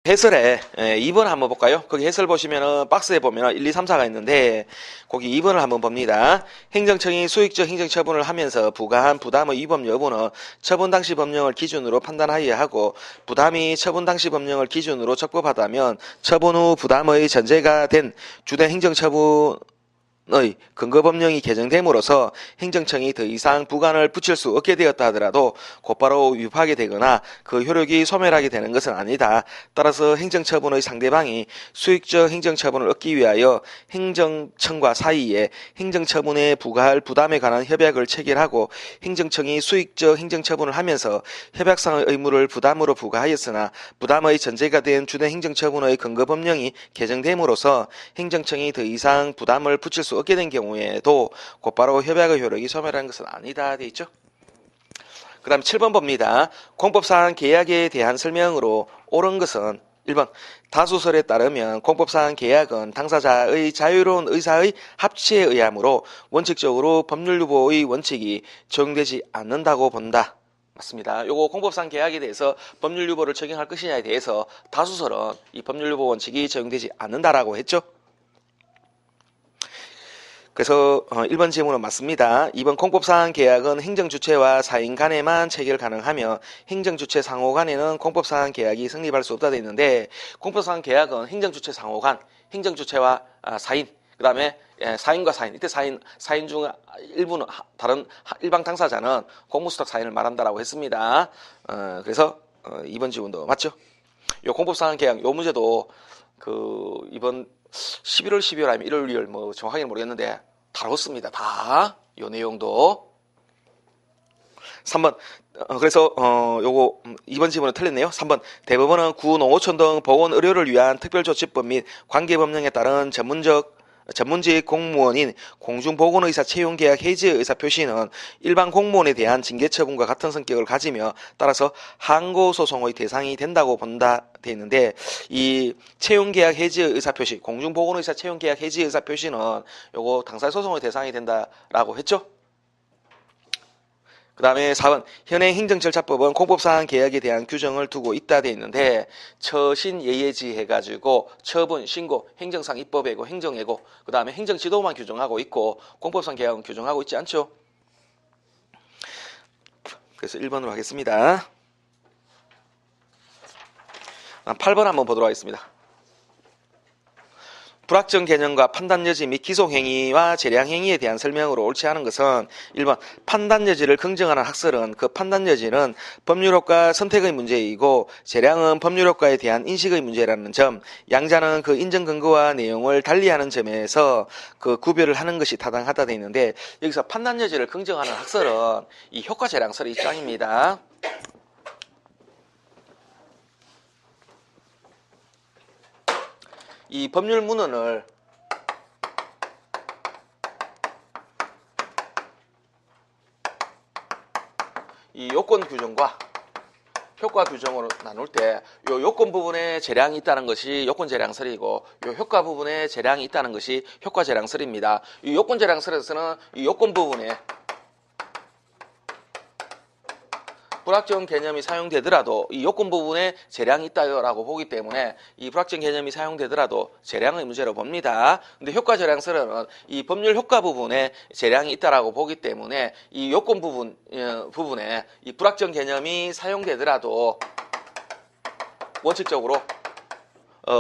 해설에 2번 한번 볼까요? 거기 해설 보시면은 박스에 보면은 1, 2, 3, 4가 있는데 거기 2번을 한번 봅니다. 행정청이 수익적 행정처분을 하면서 부과한 부담의 위법 여부는 처분 당시 법령을 기준으로 판단하여야 하고 부담이 처분 당시 법령을 기준으로 적법하다면 처분 후 부담의 전제가 된 주된 행정처분 의 근거법령이 개정됨으로써 행정청이 더 이상 부관을 붙일 수 없게 되었다 하더라도 곧바로 위법하게 되거나 그 효력이 소멸하게 되는 것은 아니다. 따라서 행정처분의 상대방이 수익적 행정처분을 얻기 위하여 행정청과 사이에 행정처분에 부과할 부담에 관한 협약을 체결하고 행정청이 수익적 행정처분을 하면서 협약상의 의무를 부담으로 부과하였으나 부담의 전제가 된 주된 행정처분의 근거법령이 개정됨으로써 행정청이 더 이상 부담을 붙일 수 얻게 된 경우에도 곧바로 협약의 효력이 소멸하는 것은 아니다 돼 있죠. 그 다음 7번 봅니다. 공법사항 계약에 대한 설명으로 옳은 것은 1번 다수설에 따르면 공법사항 계약은 당사자의 자유로운 의사의 합치에 의하므로 원칙적으로 법률유보의 원칙이 적용되지 않는다고 본다. 맞습니다. 요거 공법상 계약에 대해서 법률유보를 적용할 것이냐에 대해서 다수설은 이 법률유보 원칙이 적용되지 않는다라고 했죠. 그래서 1번 질문은 맞습니다. 2번 공법사항 계약은 행정주체와 사인 간에만 체결 가능하며 행정주체 상호 간에는 공법사항 계약이 성립할 수 없다 되어 있는데 공법사항 계약은 행정주체 상호 간, 행정주체와 사인, 그 다음에 사인과 사인, 이때 사인 중 일부는 다른 일방 당사자는 공무수탁 사인을 말한다라고 했습니다. 그래서 2번 질문도 맞죠? 요 공법사항 계약 요 문제도 이번 11월, 12월 아니면 1월, 2월 뭐 정확하게는 모르겠는데 다뤘습니다. 다 요 내용도. 3번 그래서 요거 2번 질문은 틀렸네요. 3번 대법원은 구, 농어촌 등 보건 의료를 위한 특별조치법 및 관계법령에 따른 전문직 공무원인 공중보건의사 채용계약 해지 의사표시는 일반 공무원에 대한 징계처분과 같은 성격을 가지며 따라서 항고소송의 대상이 된다고 본다 돼 있는데 이 채용계약 해지 의사표시, 공중보건의사 채용계약 해지 의사표시는 요거 당사소송의 대상이 된다라고 했죠. 그 다음에 4번 현행 행정절차법은 공법사항 계약에 대한 규정을 두고 있다 돼 있는데 처신예예지 해가지고 처분, 신고, 행정상 입법예고, 행정예고 그 다음에 행정지도만 규정하고 있고 공법상 계약은 규정하고 있지 않죠. 그래서 1번으로 하겠습니다. 8번 한번 보도록 하겠습니다. 불확정 개념과 판단 여지 및 기속 행위와 재량 행위에 대한 설명으로 옳지 않은 것은 1번 판단 여지를 긍정하는 학설은 그 판단 여지는 법률효과 선택의 문제이고 재량은 법률효과에 대한 인식의 문제라는 점, 양자는 그 인정 근거와 내용을 달리하는 점에서 그 구별을 하는 것이 타당하다 되어 있는데 여기서 판단 여지를 긍정하는 학설은 이 효과 재량설의 입장입니다. 이 법률 문헌을 이 요건 규정과 효과 규정으로 나눌 때 요 요건 부분에 재량이 있다는 것이 요건 재량설이고 요 효과 부분에 재량이 있다는 것이 효과 재량설입니다. 이 요건 재량설에서는 이 요건 부분에 불확정 개념이 사용되더라도 이 요건 부분에 재량이 있다라고 보기 때문에 이 불확정 개념이 사용되더라도 재량의 문제로 봅니다. 근데 효과 재량설은 이 법률 효과 부분에 재량이 있다라고 보기 때문에 이 요건 부분에 이 불확정 개념이 사용되더라도 원칙적으로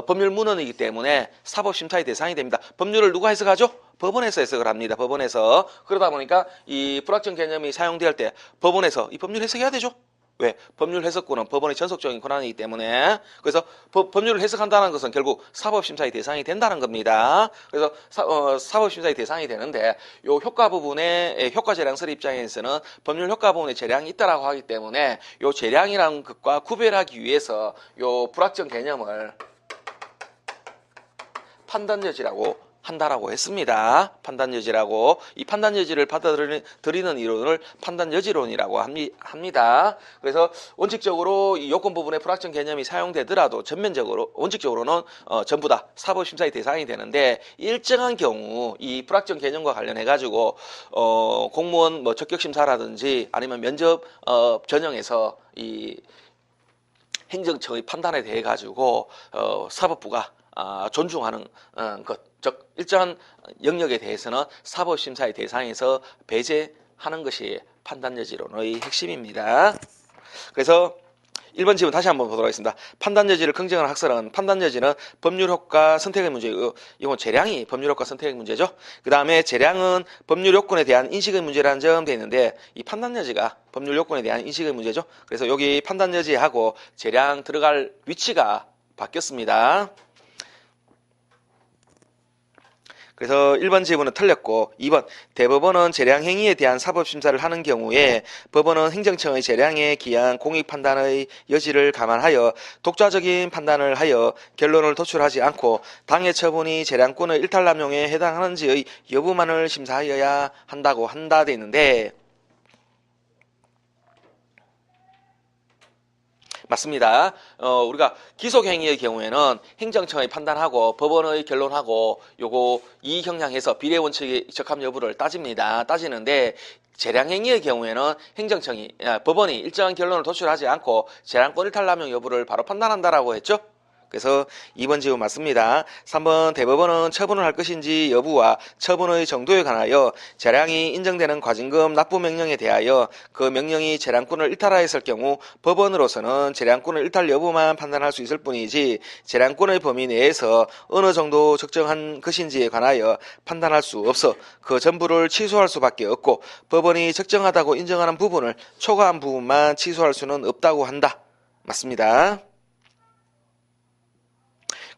법률 문헌이기 때문에 사법심사의 대상이 됩니다. 법률을 누가 해석하죠? 법원에서 해석을 합니다. 법원에서. 그러다 보니까 이 불확정 개념이 사용될 때 법원에서 이 법률 해석해야 되죠. 왜? 법률 해석권은 법원의 전속적인 권한이기 때문에. 그래서 법률을 해석한다는 것은 결국 사법심사의 대상이 된다는 겁니다. 그래서 사법심사의 대상이 되는데 요 효과 부분에 효과 재량설 입장에서는 법률 효과 부분에 재량이 있다라고 하기 때문에 요 재량이라는 것과 구별하기 위해서 요 불확정 개념을 판단 여지라고 한다라고 했습니다. 판단 여지라고. 이 판단 여지를 받아들이는 이론을 판단 여지론이라고 합니다. 그래서 원칙적으로 이 요건 부분에 불확정 개념이 사용되더라도 전면적으로 원칙적으로는 전부 다 사법심사의 대상이 되는데 일정한 경우 이 불확정 개념과 관련해 가지고 공무원 뭐 적격심사라든지 아니면 면접 전형에서 이 행정처의 판단에 대해 가지고 사법부가 존중하는 것, 즉 일정한 영역에 대해서는 사법심사의 대상에서 배제하는 것이 판단여지론의 핵심입니다. 그래서 1번 지문 다시 한번 보도록 하겠습니다. 판단여지를 긍정하는 학설은 판단여지는 법률효과 선택의 문제이고 이건 재량이 법률효과 선택의 문제죠. 그 다음에 재량은 법률요건에 대한 인식의 문제라는 점 되어 있는데 이 판단여지가 법률요건에 대한 인식의 문제죠. 그래서 여기 판단여지하고 재량 들어갈 위치가 바뀌었습니다. 그래서 1번 지문은 틀렸고 2번 대법원은 재량 행위에 대한 사법심사를 하는 경우에 법원은 행정청의 재량에 기한 공익 판단의 여지를 감안하여 독자적인 판단을 하여 결론을 도출하지 않고 당해 처분이 재량권의 일탈남용에 해당하는지의 여부만을 심사하여야 한다고 한다 돼 있는데 맞습니다. 우리가 기속행위의 경우에는 행정청의 판단하고 법원의 결론하고 요거 이익형량해서 비례원칙의 적합 여부를 따집니다. 따지는데 재량행위의 경우에는 법원이 일정한 결론을 도출하지 않고 재량권 일탈남용 여부를 바로 판단한다라고 했죠. 그래서 2번 지문 맞습니다. 3번 대법원은 처분을 할 것인지 여부와 처분의 정도에 관하여 재량이 인정되는 과징금 납부 명령에 대하여 그 명령이 재량권을 일탈하였을 경우 법원으로서는 재량권을 일탈 여부만 판단할 수 있을 뿐이지 재량권의 범위 내에서 어느 정도 적정한 것인지에 관하여 판단할 수 없어 그 전부를 취소할 수밖에 없고 법원이 적정하다고 인정하는 부분을 초과한 부분만 취소할 수는 없다고 한다. 맞습니다.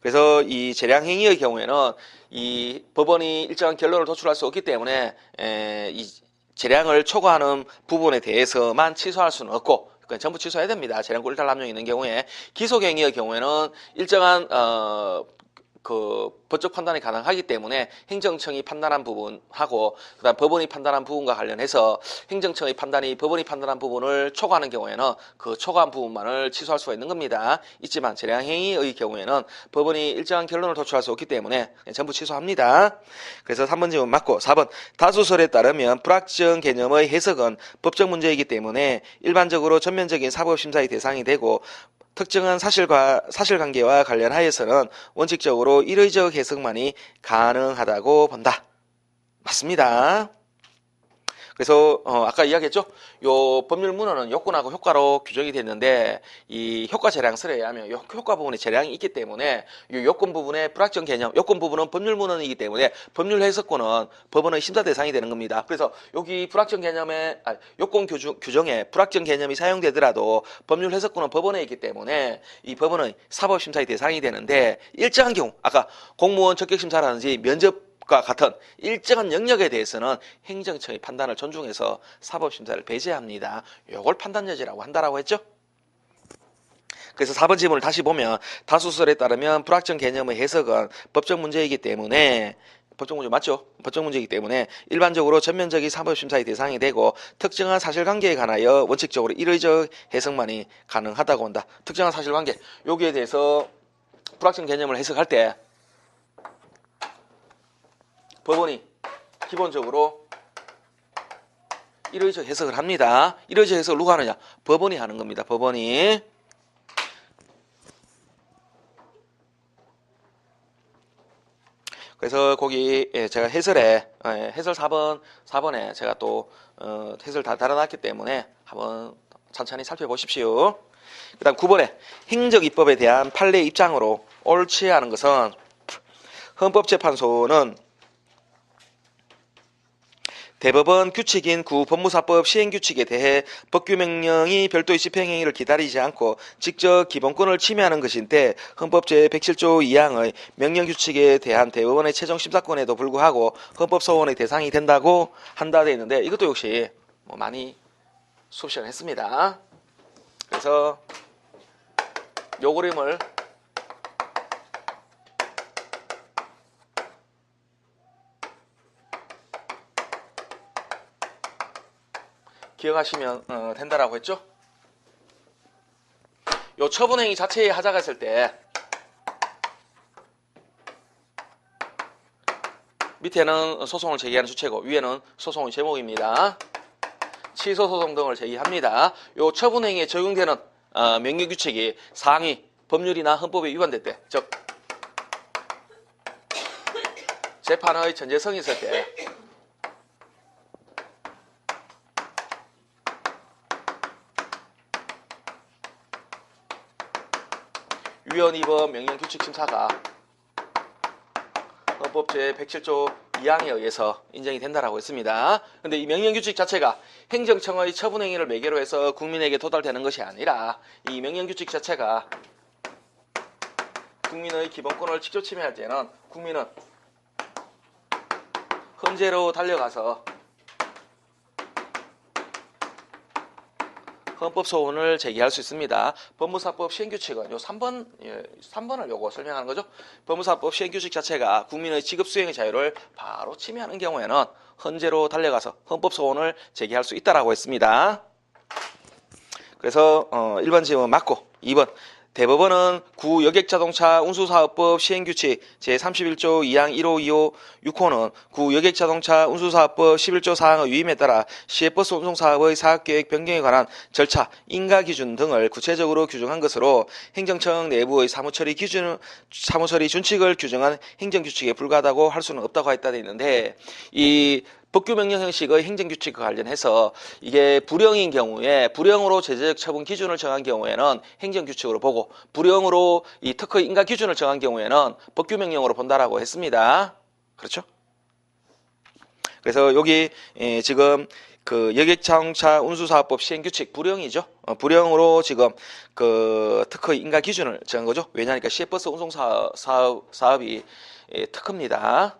그래서 이 재량행위의 경우에는 이 법원이 일정한 결론을 도출할 수 없기 때문에 이 재량을 초과하는 부분에 대해서만 취소할 수는 없고 전부 취소해야 됩니다. 재량권 일탈 남용이 있는 경우에 기속행위의 경우에는 일정한 그 법적 판단이 가능하기 때문에 행정청이 판단한 부분하고 그다음 법원이 판단한 부분과 관련해서 행정청의 판단이 법원이 판단한 부분을 초과하는 경우에는 그 초과한 부분만을 취소할 수가 있는 겁니다. 있지만 재량행위의 경우에는 법원이 일정한 결론을 도출할 수 없기 때문에 전부 취소합니다. 그래서 3번 질문 맞고 4번 다수설에 따르면 불확정 개념의 해석은 법적 문제이기 때문에 일반적으로 전면적인 사법심사의 대상이 되고 특정한 사실관계와 관련하여서는 원칙적으로 일의적 해석만이 가능하다고 본다. 맞습니다. 그래서 아까 이야기했죠. 요 법률 문헌은 요건하고 효과로 규정이 됐는데 이 효과 재량설에 의하면 요 효과 부분에 재량이 있기 때문에 요 요건 부분의 불확정 개념, 요건 부분은 법률 문헌이기 때문에 법률 해석권은 법원의 심사 대상이 되는 겁니다. 그래서 여기 불확정 개념에 요건 규정에 불확정 개념이 사용되더라도 법률 해석권은 법원에 있기 때문에 이 법원의 사법 심사의 대상이 되는데 일정한 경우 아까 공무원 적격 심사라든지 면접 과 같은 일정한 영역에 대해서는 행정청의 판단을 존중해서 사법심사를 배제합니다. 이걸 판단여지라고 한다라고 했죠. 그래서 4번 지문을 다시 보면 다수설에 따르면 불확정 개념의 해석은 법적 문제이기 때문에 법적 문제 맞죠? 법적 문제이기 때문에 일반적으로 전면적인 사법심사의 대상이 되고 특정한 사실관계에 관하여 원칙적으로 일의적 해석만이 가능하다고 한다. 특정한 사실관계 여기에 대해서 불확정 개념을 해석할 때 법원이 기본적으로 일의적 해석을 합니다. 일의적 해석을 누가 하느냐? 법원이 하는 겁니다. 법원이. 그래서 거기 제가 해설에 해설 4번에 제가 또 해설 다 달아놨기 때문에 한번 천천히 살펴보십시오. 그 다음 9번에 행정입법에 대한 판례 입장으로 옳지 않은 것은 헌법재판소는 대법원 규칙인 구법무사법 시행규칙에 대해 법규명령이 별도의 집행행위를 기다리지 않고 직접 기본권을 침해하는 것인데 헌법 제107조 2항의 명령규칙에 대한 대법원의 최종심사권에도 불구하고 헌법소원의 대상이 된다고 한다 되어 있는데 이것도 역시 많이 수업 시간에 했습니다. 그래서 요 그림을 기억하시면 된다라고 했죠. 요 처분행위 자체에 하자가 있을 때 밑에는 소송을 제기하는 주체고 위에는 소송의 제목입니다. 취소소송 등을 제기합니다. 요 처분행위에 적용되는 명령규칙이 상위 법률이나 헌법에 위반될 때, 즉 재판의 전제성이 있을 때 위헌 위법 명령규칙 심사가 헌법 제107조 2항에 의해서 인정이 된다라고 했습니다. 근데 이 명령규칙 자체가 행정청의 처분행위를 매개로 해서 국민에게 도달되는 것이 아니라 이 명령규칙 자체가 국민의 기본권을 직접 침해할 때는 국민은 헌재로 달려가서 헌법 소원을 제기할 수 있습니다. 법무사법 시행규칙은 요 3번을 요거 설명하는 거죠. 법무사법 시행규칙 자체가 국민의 지급 수행의 자유를 바로 침해하는 경우에는 헌재로 달려가서 헌법 소원을 제기할 수 있다라고 했습니다. 그래서 1번 질문 맞고 2번 대법원은 구여객자동차 운수사업법 시행규칙 제31조 2항 1호, 2호, 6호는 구여객자동차 운수사업법 11조 사항의 위임에 따라 시외버스 운송사업의 사업계획 변경에 관한 절차, 인가기준 등을 구체적으로 규정한 것으로 행정청 내부의 사무처리 준칙을 규정한 행정규칙에 불과하다고 할 수는 없다고 했다 돼 있는데, 이 법규명령 형식의 행정규칙과 관련해서 이게 불형인 경우에 불형으로 제재적 처분 기준을 정한 경우에는 행정규칙으로 보고, 불형으로 이 특허 인가 기준을 정한 경우에는 법규명령으로 본다라고 했습니다. 그렇죠? 그래서 여기 지금 그 여객자동차 운수사업법 시행규칙 불형이죠. 불형으로 지금 그 특허 인가 기준을 정한 거죠. 왜냐하니까 시외버스 운송 사업이 특허입니다.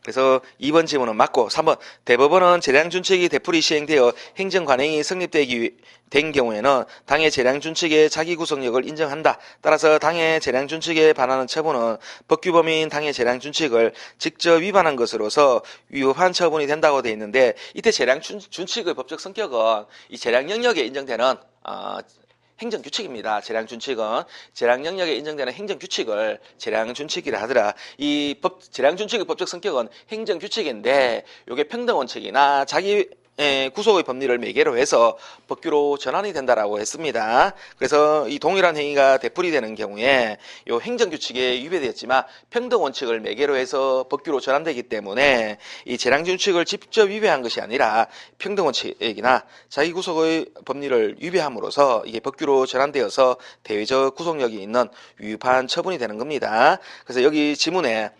그래서 2번 질문은 맞고 3번 대법원은 재량준칙이 되풀이 시행되어 행정관행이 성립되기 된 경우에는 당의 재량준칙의 자기구속력을 인정한다. 따라서 당의 재량준칙에 반하는 처분은 법규범위인 당의 재량준칙을 직접 위반한 것으로서 위법한 처분이 된다고 되어 있는데, 이때 재량준칙의 법적 성격은 이 재량 영역에 인정되는 행정규칙입니다. 재량준칙은 재량 영역에 인정되는 행정규칙을 재량준칙이라 하더라. 이 재량준칙의 법적 성격은 행정규칙인데 이게 평등원칙이나 자기 구속의 법리를 매개로 해서 법규로 전환이 된다라고 했습니다. 그래서 이 동일한 행위가 되풀이되는 경우에 이 행정규칙에 위배되었지만 평등원칙을 매개로 해서 법규로 전환되기 때문에 이 재량준칙을 직접 위배한 것이 아니라 평등원칙이나 자기 구속의 법리를 위배함으로써 이게 법규로 전환되어서 대외적 구속력이 있는 위법한 처분이 되는 겁니다. 그래서 여기 지문에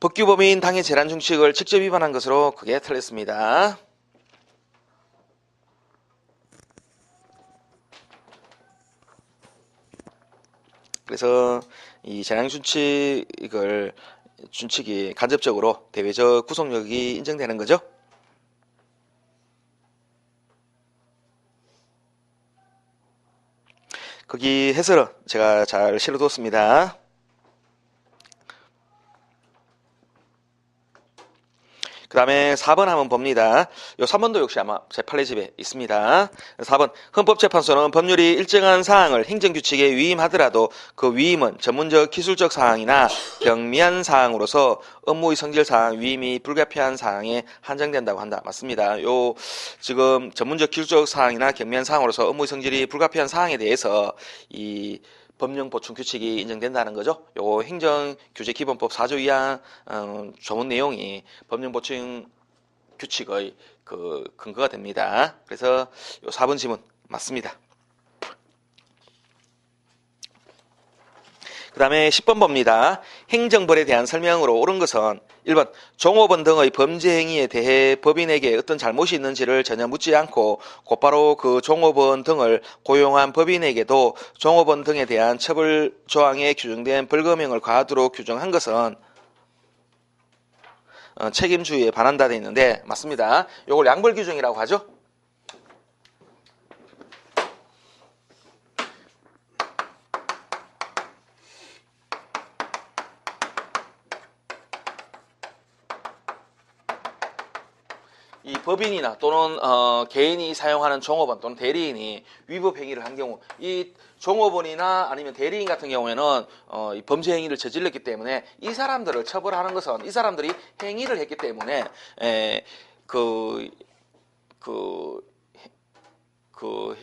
법규범위인 당의 재량준칙을 직접 위반한 것으로 그게 틀렸습니다. 그래서 이 재량준칙이 간접적으로 대외적 구속력이 인정되는 거죠. 거기 해설은 제가 잘 실어뒀습니다. 그 다음에 4번 한번 봅니다. 요 3번도 역시 아마 제 판례집에 있습니다. 4번 헌법재판소는 법률이 일정한 사항을 행정규칙에 위임하더라도 그 위임은 전문적 기술적 사항이나 경미한 사항으로서 업무의 성질 사항 위임이 불가피한 사항에 한정된다고 한다. 맞습니다. 요 지금 전문적 기술적 사항이나 경미한 사항으로서 업무의 성질이 불가피한 사항에 대해서 이 법령 보충 규칙이 인정된다는 거죠. 요 행정규제기본법 4조 2항 조문 내용이 법령 보충 규칙의 그 근거가 됩니다. 그래서 요 4번 지문 맞습니다. 그 다음에 10번 봅니다. 행정벌에 대한 설명으로 옳은 것은 1번 종업원 등의 범죄 행위에 대해 법인에게 어떤 잘못이 있는지를 전혀 묻지 않고 곧바로 그 종업원 등을 고용한 법인에게도 종업원 등에 대한 처벌 조항에 규정된 벌금형을 과하도록 규정한 것은 책임주의에 반한다 되어 있는데 맞습니다. 이걸 양벌 규정이라고 하죠. 이 법인이나 또는 개인이 사용하는 종업원 또는 대리인이 위법 행위를 한 경우, 이 종업원이나 아니면 대리인 같은 경우에는 이 범죄 행위를 저질렀기 때문에 이 사람들을 처벌하는 것은 이 사람들이 행위를 했기 때문에 그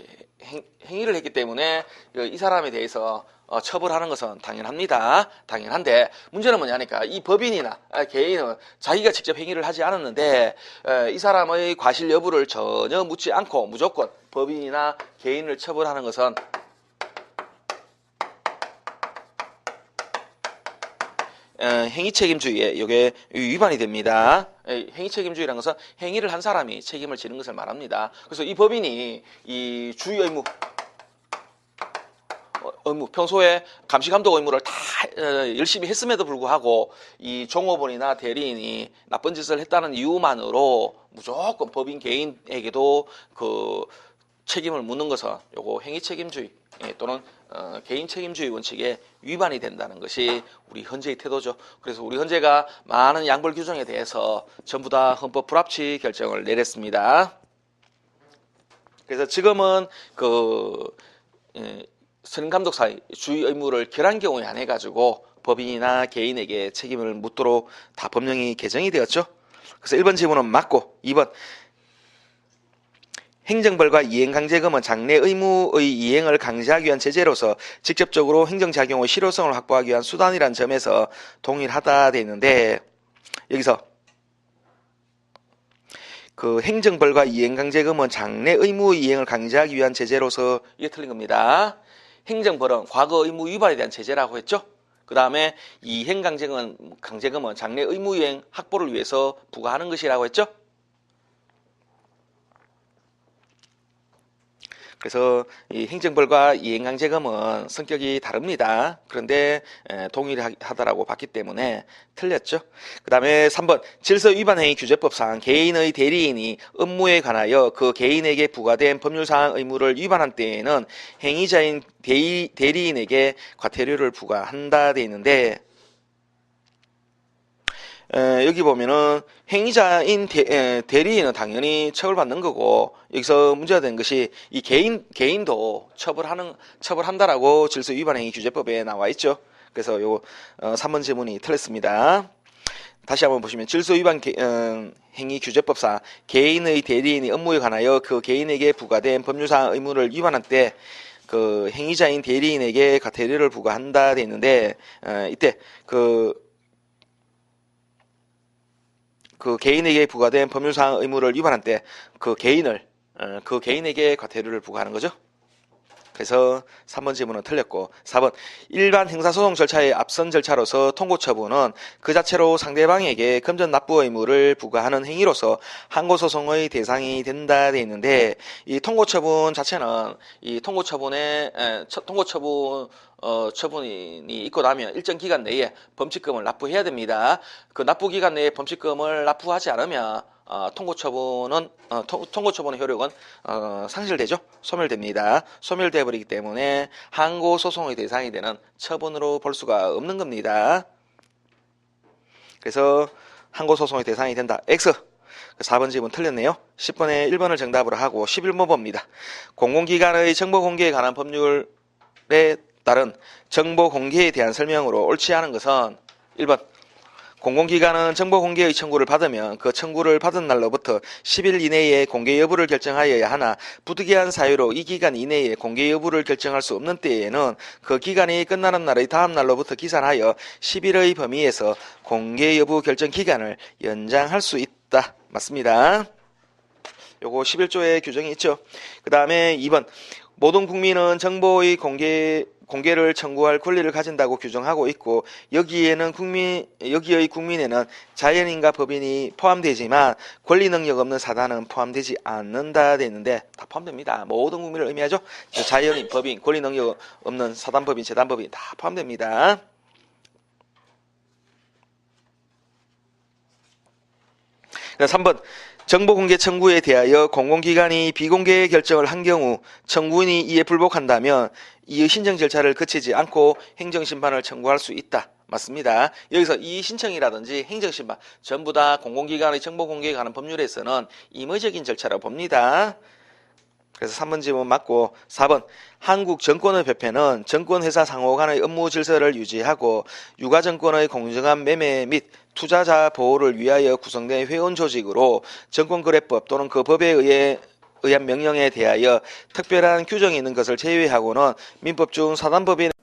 행위를 했기 때문에 이 사람에 대해서 처벌하는 것은 당연합니다. 당연한데 문제는 뭐냐니까 이 법인이나 개인은 자기가 직접 행위를 하지 않았는데 이 사람의 과실 여부를 전혀 묻지 않고 무조건 법인이나 개인을 처벌하는 것은 행위책임주의에 이게 위반이 됩니다. 행위책임주의라는 것은 행위를 한 사람이 책임을 지는 것을 말합니다. 그래서 이 법인이 이 주의 의무, 평소에 감시감독 의무를 다 열심히 했음에도 불구하고 이 종업원이나 대리인이 나쁜 짓을 했다는 이유만으로 무조건 법인 개인에게도 그 책임을 묻는 것은 요거 행위책임주의 또는 개인 책임주의 원칙에 위반이 된다는 것이 우리 헌재의 태도죠. 그래서 우리 헌재가 많은 양벌 규정에 대해서 전부 다 헌법 불합치 결정을 내렸습니다. 그래서 지금은 선임감독사의 주의 의무를 결한 경우에 한해 가지고 법인이나 개인에게 책임을 묻도록 다 법령이 개정이 되었죠. 그래서 1번 지문은 맞고 2번 행정벌과 이행강제금은 장래 의무의 이행을 강제하기 위한 제재로서 직접적으로 행정작용의 실효성을 확보하기 위한 수단이라는 점에서 동일하다 되어 있는데 여기서 그 행정벌과 이행강제금은 장래 의무의 이행을 강제하기 위한 제재로서 이게 틀린 겁니다. 행정벌은 과거 의무 위반에 대한 제재라고 했죠. 그 다음에 이행강제금은 장래 의무 이행 확보를 위해서 부과하는 것이라고 했죠. 그래서 이 행정벌과 이행강제금은 성격이 다릅니다. 그런데 동일하다라고 봤기 때문에 틀렸죠. 그 다음에 3번 질서위반행위 규제법상 개인의 대리인이 업무에 관하여 그 개인에게 부과된 법률사항 의무를 위반한 때에는 행위자인 대리인에게 과태료를 부과한다 돼 있는데 여기 보면은 행위자인 대리인은 당연히 처벌받는 거고 여기서 문제가 된 것이 이 개인도 처벌한다라고 질서위반행위 규제법에 나와 있죠. 그래서 요 3번 지문이 틀렸습니다. 다시 한번 보시면 질서위반 행위 규제법상 개인의 대리인이 업무에 관하여 그 개인에게 부과된 법률사항 의무를 위반한 때 그 행위자인 대리인에게 과태료를 부과한다 돼 있는데 이때 그 개인에게 부과된 법률사항 의무를 위반한 때 그 개인에게 과태료를 부과하는 거죠. 그래서 3번 지문은 틀렸고 4번 일반 형사소송 절차의 앞선 절차로서 통고처분은 그 자체로 상대방에게 금전 납부 의무를 부과하는 행위로서 항고소송의 대상이 된다 돼 있는데 이 통고처분 자체는 이 처분이 있고 나면 일정 기간 내에 범칙금을 납부해야 됩니다. 그 납부 기간 내에 범칙금을 납부하지 않으면 통고처분의 효력은 상실되죠. 소멸됩니다. 소멸돼 버리기 때문에 항고소송의 대상이 되는 처분으로 볼 수가 없는 겁니다. 그래서 항고소송의 대상이 된다. X 4번 지문 틀렸네요. 10번에 1번을 정답으로 하고 11번 봅니다. 공공기관의 정보공개에 관한 법률에 따른 정보공개에 대한 설명으로 옳지 않은 것은 1번 공공기관은 정보공개의 청구를 받으면 그 청구를 받은 날로부터 10일 이내에 공개 여부를 결정하여야 하나 부득이한 사유로 이 기간 이내에 공개 여부를 결정할 수 없는 때에는 그 기간이 끝나는 날의 다음 날로부터 기산하여 10일의 범위에서 공개 여부 결정 기간을 연장할 수 있다. 맞습니다. 요거 11조의 규정이 있죠. 그 다음에 2번 모든 국민은 정보의 공개를 청구할 권리를 가진다고 규정하고 있고 여기의 국민에는 자연인과 법인이 포함되지만 권리 능력 없는 사단은 포함되지 않는다 돼 있는데 다 포함됩니다. 모든 국민을 의미하죠. 자연인, 법인, 권리 능력 없는 사단법인, 재단법인 다 포함됩니다. 3번 정보공개 청구에 대하여 공공기관이 비공개 결정을 한 경우 청구인이 이에 불복한다면 이의 신청 절차를 거치지 않고 행정심판을 청구할 수 있다. 맞습니다. 여기서 이의 신청이라든지 행정심판 전부 다 공공기관의 정보공개에 관한 법률에서는 임의적인 절차라고 봅니다. 그래서 3번 지문 맞고 4번 한국증권의 협회는 증권회사 상호 간의 업무 질서를 유지하고 유가증권의 공정한 매매 및 투자자 보호를 위하여 구성된 회원 조직으로 증권거래법 또는 그 법에 의한 명령에 대하여 특별한 규정이 있는 것을 제외하고는 민법 중 사단법인